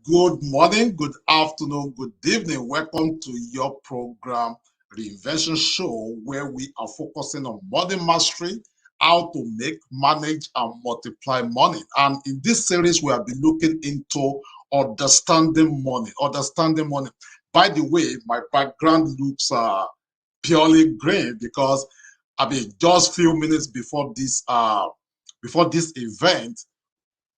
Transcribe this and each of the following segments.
Good morning, good afternoon, good evening. Welcome to your program, Reinvention Show, where we are focusing on money mastery, how to make, manage, and multiply money. And in this series, we have been looking into understanding money. Understanding money. By the way, my background looks purely green because just few minutes before this event,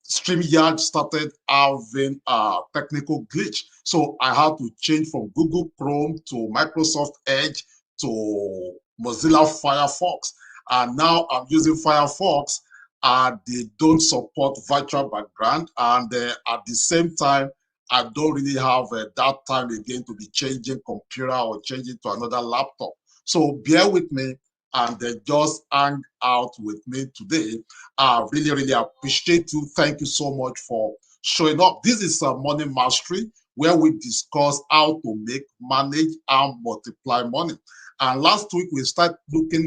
StreamYard started having a technical glitch. So I had to change from Google Chrome to Microsoft Edge to Mozilla Firefox. And now I'm using Firefox and they don't support virtual background. And at the same time, I don't really have that time again to be changing computer or changing to another laptop. So bear with me and just hang out with me today. I really appreciate you. Thank you so much for showing up. This is Money Mastery, where we discuss how to make, manage, and multiply money. And last week we start talking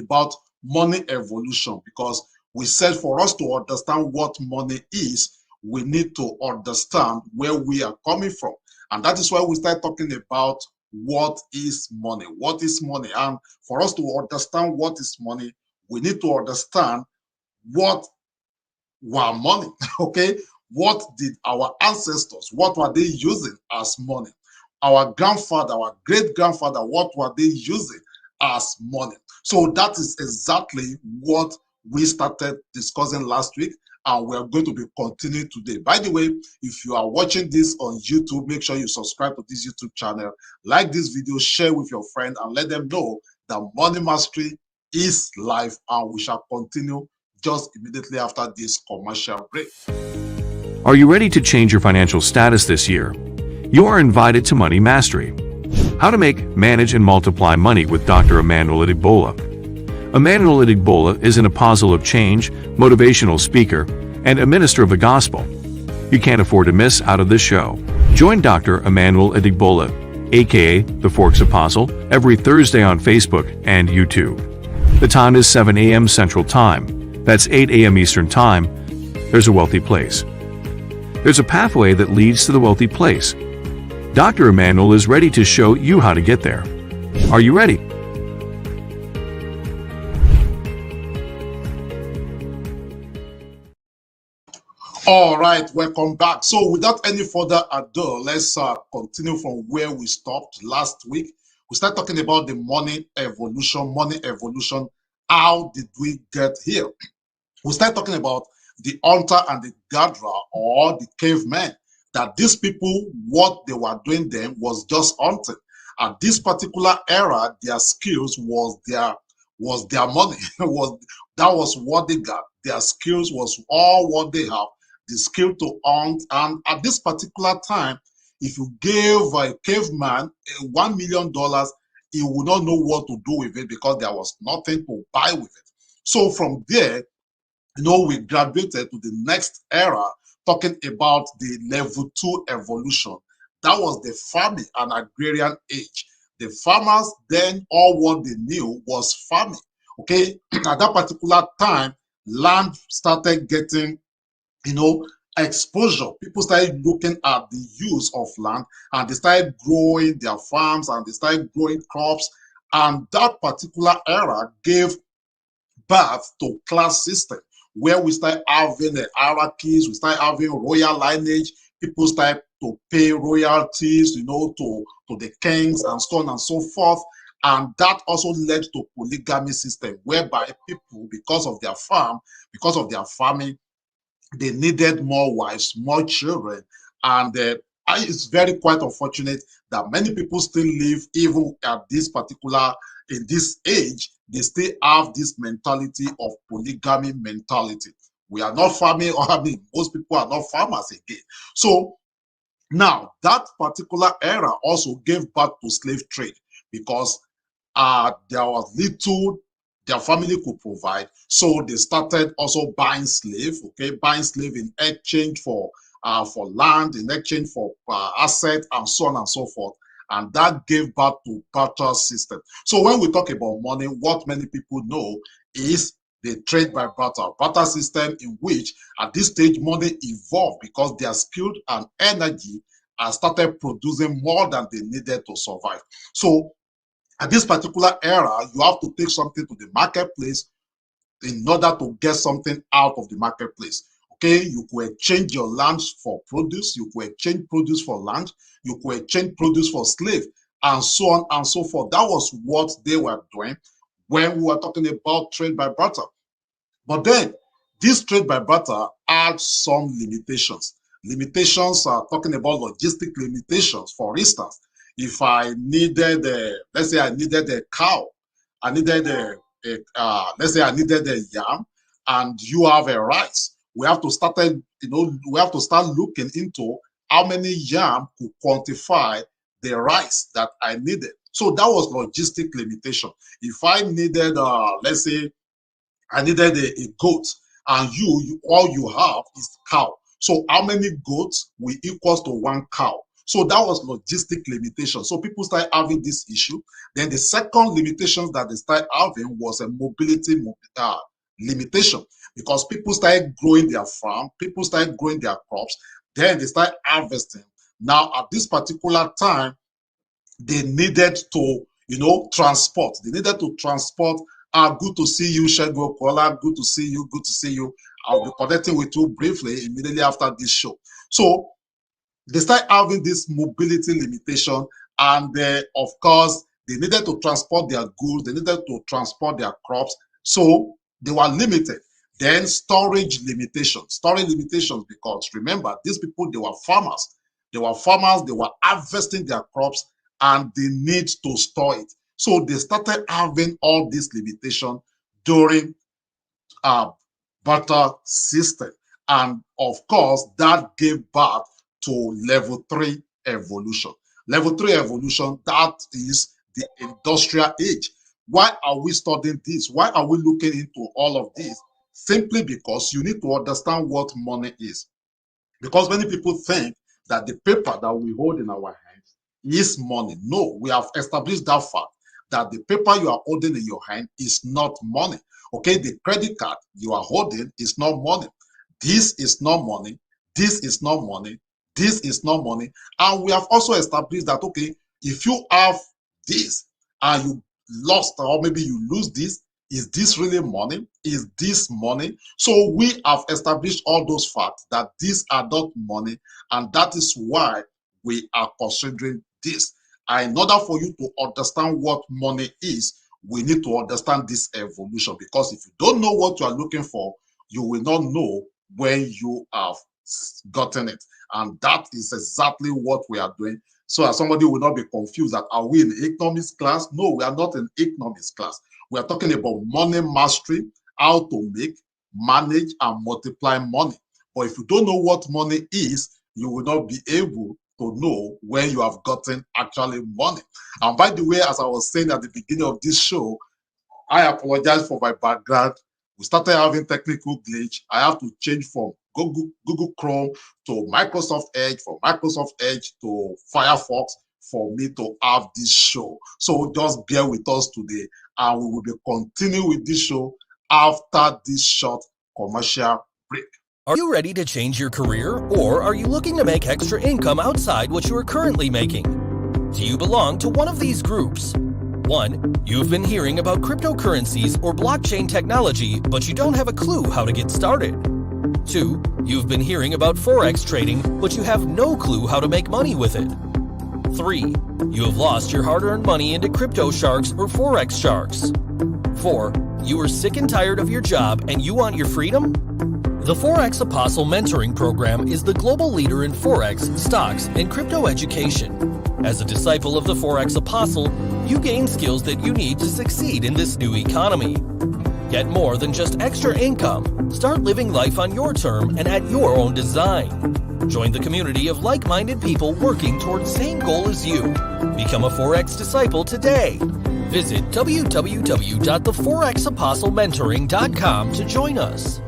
about money evolution, because we said for us to understand what money is, we need to understand where we are coming from. And that is why we start talking about what is money. What is money? And for us to understand what is money, we need to understand what were money. Okay, what did our ancestors, what were they using as money? Our grandfather, our great grandfather, what were they using as money? So that is exactly what we started discussing last week, and we're going to be continuing today. By the way, if you are watching this on YouTube, make sure you subscribe to this YouTube channel, like this video, share with your friend, and let them know that Money Mastery is live, and we shall continue just immediately after this commercial break. Are you ready to change your financial status this year? You are invited to Money Mastery. How to make, manage, and multiply money with Dr. Emmanuel Idegbola. Emmanuel Idegbola is an apostle of change, motivational speaker, and a minister of the gospel. You can't afford to miss out of this show. Join Dr. Emmanuel Idegbola, aka the Forks Apostle, every Thursday on Facebook and YouTube. The time is 7 a.m. Central Time. That's 8 a.m. Eastern Time. There's a wealthy place. There's a pathway that leads to the wealthy place. Dr. Emmanuel is ready to show you how to get there. Are you ready? All right, welcome back. So without any further ado, let's continue from where we stopped last week. We started talking about the money evolution. How did we get here? We started talking about the hunter and the gatherer, or the cavemen, that these people, what they were doing then was just hunting. At this particular era, their skills was their money. That was what they got. Their skills was all what they have, the skill to hunt. And at this particular time, if you gave a caveman $1 million, he would not know what to do with it because there was nothing to buy with it. So from there, we graduated to the next era, talking about the level 2 evolution. That was the farming and agrarian age. The farmers then, all what they knew was farming. Okay, at that particular time, land started getting, exposure. People started looking at the use of land, and they started growing their farms, and they started growing crops. And that particular era gave birth to class system, where we start having the hierarchies, we start having royal lineage, people start to pay royalties, to the kings and so on and so forth. And that also led to polygamy system, whereby people, because of their farming, they needed more wives, more children. And it's very quite unfortunate that many people still live, even at in this age, they still have this mentality of polygamy mentality. We are not farming, or most people are not farmers again. So now that particular era also gave birth to slave trade, because there was little their family could provide. So they started also buying slave, buying slave in exchange for land, in exchange for assets, and so on and so forth. And that gave birth to barter system. So when we talk about money, what many people know is They trade by barter. Barter system in which at this stage money evolved because their skill and energy has started producing more than they needed to survive. So at this particular era, you have to take something to the marketplace in order to get something out of the marketplace. Okay, you could exchange your land for produce, you could exchange produce for land, you could exchange produce for slave, and so on and so forth. That was what they were doing when we were talking about trade by barter. But then this trade by barter had some limitations. Limitations are talking about logistic limitations. For instance, if I needed, let's say I needed a cow, I needed let's say I needed a yam, and you have a rice. We have to start, we have to start looking into how many yam could quantify the rice that I needed. So that was logistic limitation. If I needed, let's say, I needed a goat, and all you have is cow. So how many goats will equals to one cow? So that was logistic limitation. So people started having this issue. Then the second limitation that they started having was a mobility limitation, because people started growing their farm, people started growing their crops, then they started harvesting. Now at this particular time, they needed to, transport. They needed to transport. Good to see you, Shego Kola. Good to see you. Good to see you. I'll be connecting with you briefly immediately after this show. So they start having this mobility limitation, and of course, they needed to transport their goods. They needed to transport their crops. So they were limited. Then storage limitations. Storage limitations, because remember, these people, they were farmers. They were farmers. They were harvesting their crops, and they need to store it. So they started having all these limitations during barter system. And of course, that gave birth to level 3 evolution. Level 3 evolution, that is the industrial age. Why are we studying this? Why are we looking into all of this? Simply because you need to understand what money is. Because many people think that the paper that we hold in our hands is money. No, we have established that fact, that the paper you are holding in your hand is not money. Okay, the credit card you are holding is not money. This is not money. This is not money. This is not money. And we have also established that, okay, if you have this and you lost, or maybe you lose this, is this really money? Is this money? So we have established all those facts that these are not money, and that is why we are considering this. And in order for you to understand what money is, we need to understand this evolution, because if you don't know what you are looking for, you will not know when you have gotten it. And that is exactly what we are doing. So as somebody will not be confused that are we in economics class? No, we are not in economics class. We are talking about money mastery, how to make, manage, and multiply money. But if you don't know what money is, you will not be able to know when you have gotten actually money. And by the way, as I was saying at the beginning of this show, I apologize for my background. We started having technical glitch. I have to change from Google Chrome to Microsoft Edge, from Microsoft Edge to Firefox for me to have this show. So just bear with us today, and we will be continuing with this show after this short commercial break. Are you ready to change your career, or are you looking to make extra income outside what you are currently making? Do you belong to one of these groups? 1. You've been hearing about cryptocurrencies or blockchain technology, but you don't have a clue how to get started. 2. You've been hearing about Forex trading, but you have no clue how to make money with it. 3. You have lost your hard-earned money into crypto sharks or Forex sharks. 4. You are sick and tired of your job and you want your freedom? The Forex Apostle Mentoring Program is the global leader in Forex, stocks, and crypto education. As a disciple of the Forex Apostle, you gain skills that you need to succeed in this new economy. Get more than just extra income. Start living life on your term and at your own design. Join the community of like-minded people working towards the same goal as you. Become a Forex disciple today. Visit www.theforexapostlementoring.com to join us.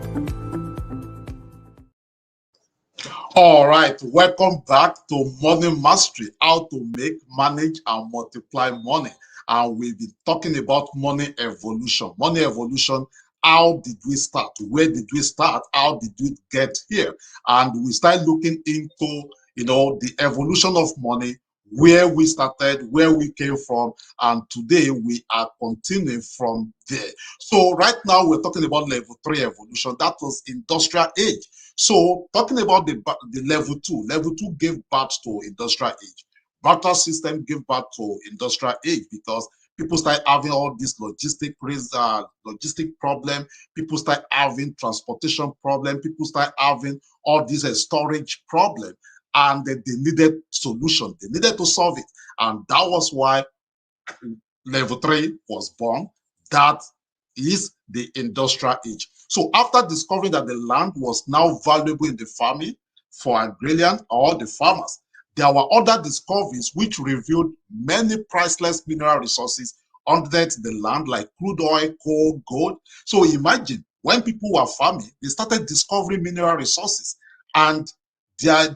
All right, welcome back to Money Mastery, how to make, manage, and multiply money. And we've been talking about money evolution, how did we start? Where did we start? How did we get here? And we start looking into, the evolution of money, where we started, where we came from, and today we are continuing from there. So right now we're talking about level 3 evolution. That was industrial age. So talking about the level 2 gave birth to industrial age. Barter system gave birth to industrial age because people start having all this logistic problem. People start having transportation problem. People start having all this storage problem, and they needed solution. They needed to solve it, and that was why level 3 was born. That is the industrial age. So after discovering that the land was now valuable in the farming for agrarian or the farmers, there were other discoveries which revealed many priceless mineral resources under the land, like crude oil, coal, gold. So imagine when people were farming, they started discovering mineral resources, and they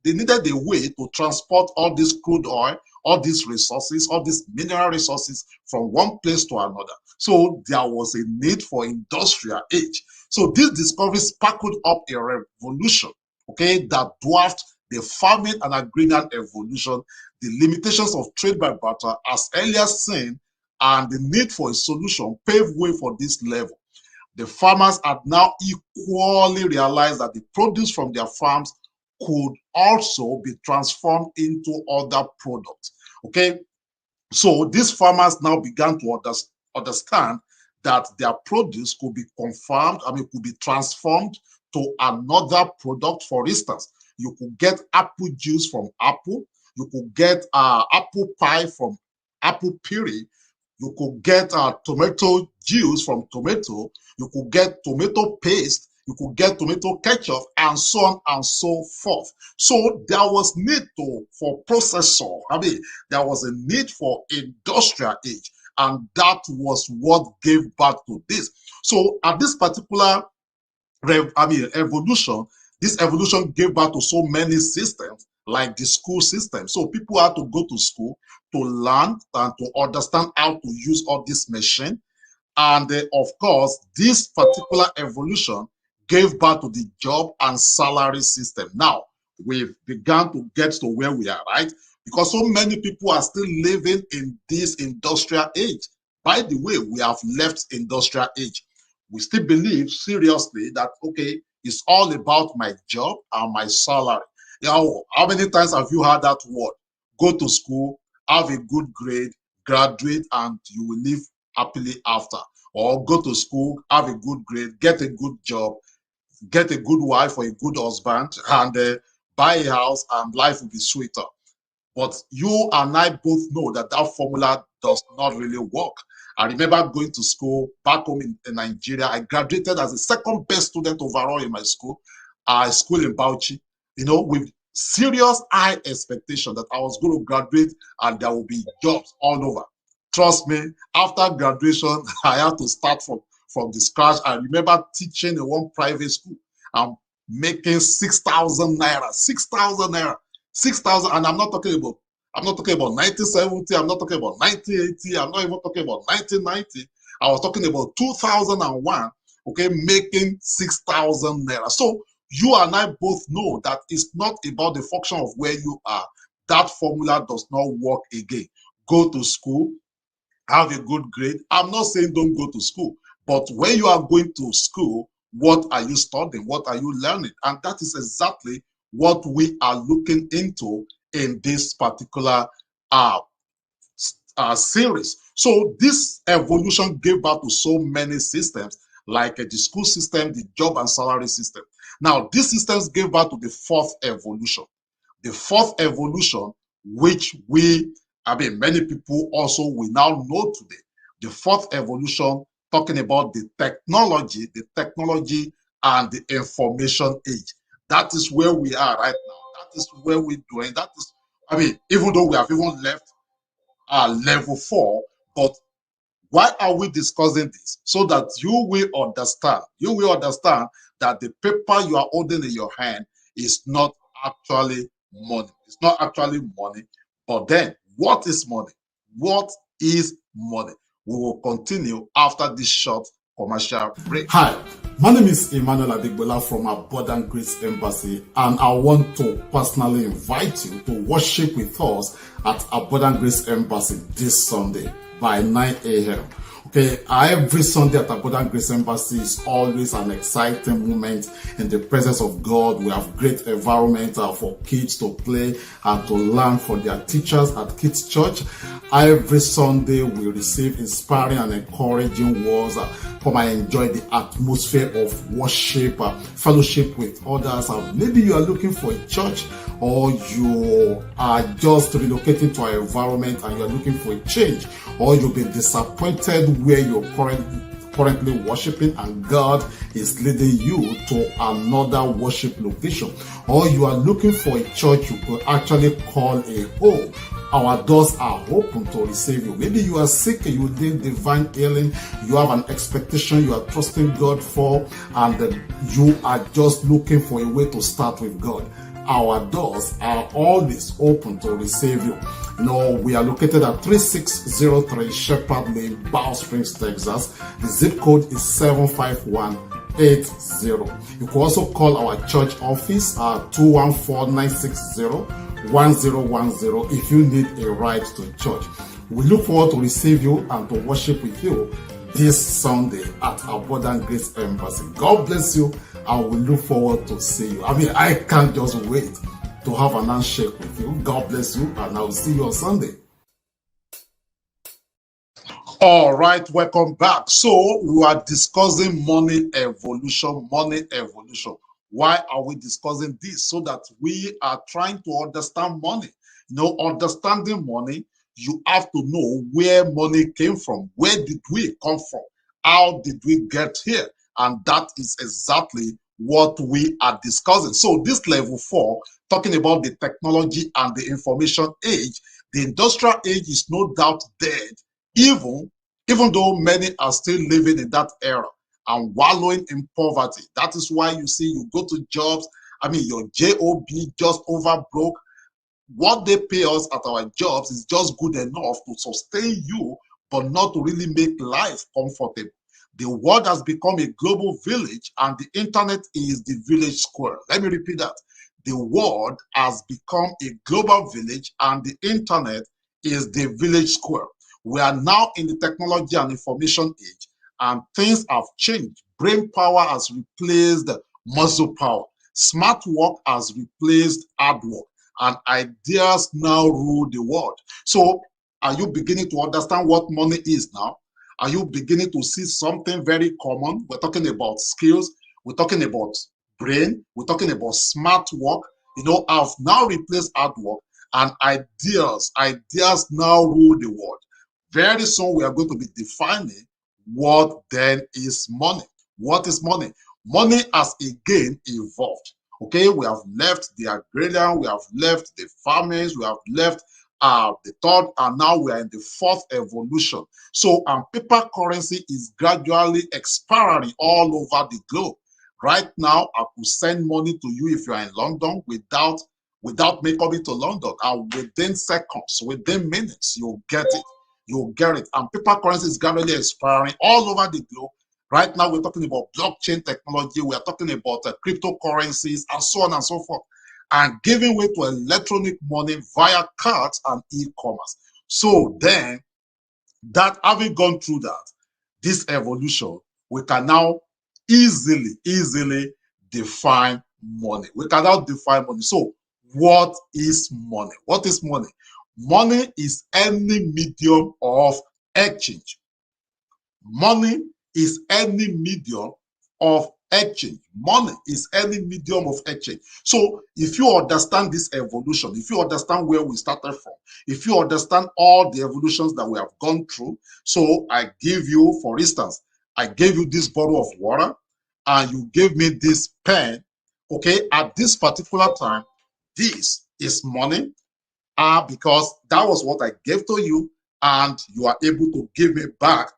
needed a way to transport all this crude oil, all these resources, all these mineral resources from one place to another. So there was a need for industrial age. So this discovery sparkled up a revolution, okay, that dwarfed the farming and agrarian evolution, the limitations of trade by barter as earlier seen, and the need for a solution paved way for this level. The farmers had now equally realized that the produce from their farms could also be transformed into other products. Okay, so these farmers now began to understand that their produce could be could be transformed to another product. For instance, you could get apple juice from apple, you could get apple pie from apple puree, you could get tomato juice from tomato, you could get tomato paste, you could get tomato ketchup, and so on and so forth. So there was need for processor. There was a need for industrial age, and that was what gave birth to this. So at this particular evolution, this evolution gave birth to so many systems, like the school system. So people had to go to school to learn and to understand how to use all this machine. And of course, this particular evolution gave birth to the job and salary system. Now, we've begun to get to where we are, right? Because so many people are still living in this industrial age. By the way, we have left industrial age. We still believe seriously that, okay, it's all about my job and my salary. How many times have you heard that word? Go to school, have a good grade, graduate, and you will live happily after. Or go to school, have a good grade, get a good job, get a good wife or a good husband, and buy a house, and life will be sweeter. But you and I both know that that formula does not really work. I remember going to school back home in Nigeria. I graduated as the second best student overall in my school, school in Bauchi, with serious high expectation that I was going to graduate and there will be jobs all over. Trust me, after graduation, I had to start from the scratch. I remember teaching in one private school. I'm making 6,000 naira, 6,000 naira, 6,000, and I'm not talking about 1970, I'm not talking about 1980, I'm not even talking about 1990. I was talking about 2001, okay, making 6,000 naira. So you and I both know that it's not about the function of where you are. That formula does not work again. Go to school, have a good grade. I'm not saying don't go to school, but when you are going to school, what are you studying? What are you learning? And that is exactly what we are looking into in this particular series. So this evolution gave birth to so many systems, like the school system, the job and salary system. Now, these systems gave birth to the fourth evolution. The fourth evolution, which many people also will now know today. The fourth evolution, talking about the technology and the information age. That is where we are right now. That is where we're doing. That is, even though we have even left level 4, but why are we discussing this? So that you will understand. You will understand that the paper you are holding in your hand is not actually money. It's not actually money. But then, what is money? What is money? We will continue after this short commercial break. Hi, my name is Emmanuel Adegbola from Abundant Grace Embassy, and I want to personally invite you to worship with us at Abundant Grace Embassy this Sunday by 9 a.m. Okay, every Sunday at Abundant Grace Embassy is always an exciting moment in the presence of God. We have great environment for kids to play and to learn from their teachers at Kids Church. Every Sunday we receive inspiring and encouraging words. Come and enjoy the atmosphere of worship, fellowship with others. Maybe you are looking for a church, or you are just relocating to an environment and you are looking for a change, or you've been disappointed where you're currently worshiping and God is leading you to another worship location, or you are looking for a church you could actually call a home. Our doors are open to receive you. Maybe you are sick, you need divine healing, you have an expectation you are trusting God for, and you are just looking for a way to start with God. Our doors are always open to receive you. We are located at 3603 Shepherd Lane, Bow Springs, Texas. The zip code is 75180. You can also call our church office at 214-960-1010 if you need a ride to church. We look forward to receive you and to worship with you this Sunday at Abundant Grace Embassy. God bless you, and we look forward to see you. I can't just wait to have an handshake with you. God bless you, and I will see you on Sunday. All right, welcome back. So we are discussing money evolution, money evolution. Why are we discussing this? So that we are trying to understand money. Understanding money, you have to know where money came from. Where did we come from? How did we get here? And that is exactly what we are discussing. So this level 4, talking about the technology and the information age, the industrial age is no doubt dead, even though many are still living in that era and wallowing in poverty. That is why you see you go to jobs, your job just over broke. What they pay us at our jobs is just good enough to sustain you, but not to really make life comfortable. The world has become a global village, and the internet is the village square. Let me repeat that. The world has become a global village, and the internet is the village square. We are now in the technology and information age, and things have changed. Brain power has replaced muscle power. Smart work has replaced hard work, and ideas now rule the world. So are you beginning to understand what money is now? Are you beginning to see something very common? We're talking about skills. We're talking about brain. We're talking about smart work. I've now replaced hard work, and ideas now rule the world. Very soon we are going to be defining what then is money. What is money? Money has again evolved. Okay, we have left the agrarian, we have left the farmers, we have left the third, and now we are in the fourth evolution. So, paper currency is gradually expiring all over the globe. Right now, I could send money to you if you are in London without me coming to London, and within seconds, within minutes, you'll get it. You'll get it. And paper currency is gradually expiring all over the globe. Right now, we're talking about blockchain technology. We are talking about cryptocurrencies and so on and so forth, and giving way to electronic money via cards and e-commerce. So then, that having gone through that, this evolution, we can now easily define money. We can now define money. So what is money? What is money? Money is any medium of exchange. Money is any medium of exchange. Money is any medium of exchange. So if you understand this evolution, if you understand where we started from, if you understand all the evolutions that we have gone through, so I give you, for instance, I gave you this bottle of water and you gave me this pen, okay, at this particular time, this is money, because that was what I gave to you, and you are able to give me back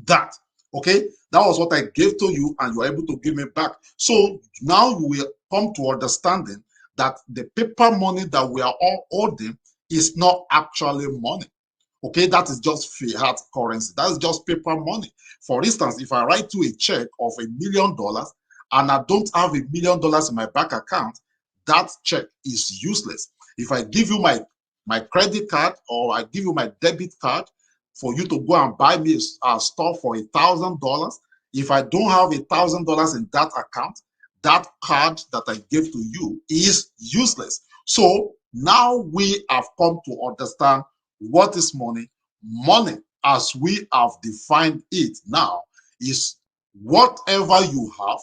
that. Okay, that was what I gave to you, and you are able to give me back. So now you will come to understanding that the paper money that we are all holding is not actually money. Okay, that is just fiat currency. That is just paper money. For instance, if I write you a check of $1 million and I don't have $1 million in my bank account, that check is useless. If I give you my credit card or I give you my debit card for you to go and buy me a stuff for $1,000, if I don't have $1,000 in that account, that card that I gave to you is useless. So now we have come to understand what is money. Money, as we have defined it now, is whatever you have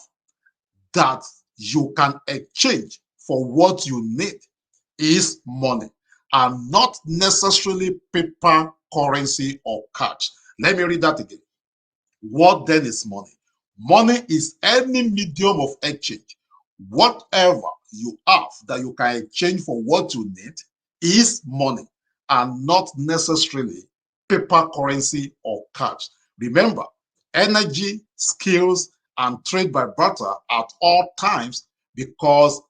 that you can exchange for what you need is money, and not necessarily paper currency or cash. Let me read that again. What then is money? Money is any medium of exchange. Whatever you have that you can exchange for what you need is money, and not necessarily paper currency or cash. Remember, energy, skills, and trade by barter at all times, because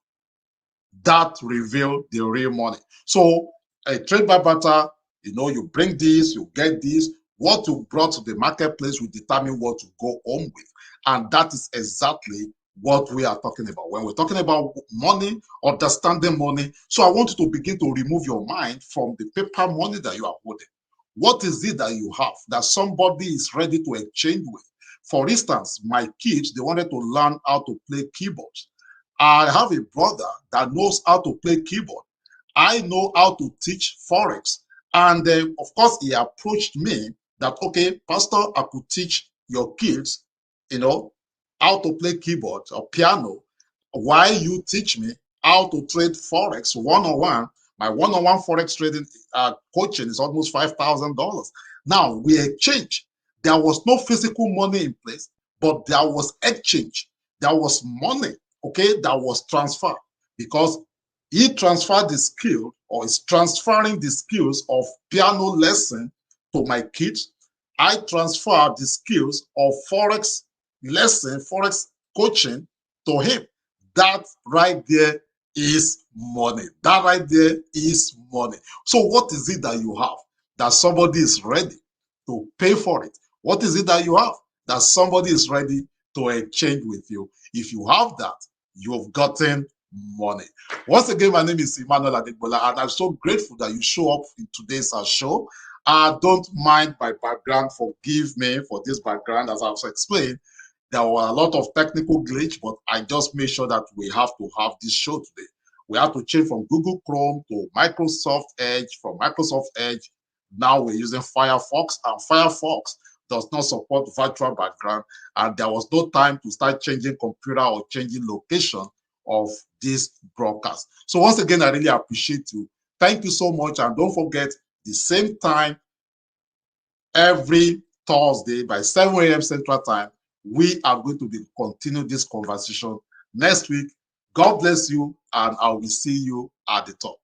that reveal the real money. So a trade by barter, you bring this, you get this. What you brought to the marketplace will determine what you go home with. And that is exactly what we are talking about. When we're talking about money, understanding money, so I want you to begin to remove your mind from the paper money that you are holding. What is it that you have that somebody is ready to exchange with? For instance, my kids, they wanted to learn how to play keyboards. I have a brother that knows how to play keyboard. I know how to teach Forex. And of course, he approached me that, okay, Pastor, I could teach your kids, how to play keyboard or piano, while you teach me how to trade Forex one-on-one. My one-on-one Forex trading coaching is almost $5,000. Now, we exchange. There was no physical money in place, but there was exchange. There was money, okay, that was transferred, because he transferred the skill, or is transferring the skills of piano lesson to my kids. I transfer the skills of Forex lesson, Forex coaching to him. That right there is money. That right there is money. So what is it that you have that somebody is ready to pay for it? What is it that you have that somebody is ready to exchange with you? If you have that, you've gotten money. Once again, my name is Emmanuel Adegbola, and I'm so grateful that you show up in today's show. Don't mind my background. Forgive me for this background. As I've explained, there were a lot of technical glitch, but I just made sure that we have to have this show today. We have to change from Google Chrome to Microsoft Edge. From Microsoft Edge, now we're using Firefox, and Firefox does not support virtual background, and there was no time to start changing computer or changing location of this broadcast. So once again, I really appreciate you. Thank you so much, and don't forget, the same time every Thursday by 7 a.m. Central Time, we are going to continue this conversation next week. God bless you, and I will see you at the top.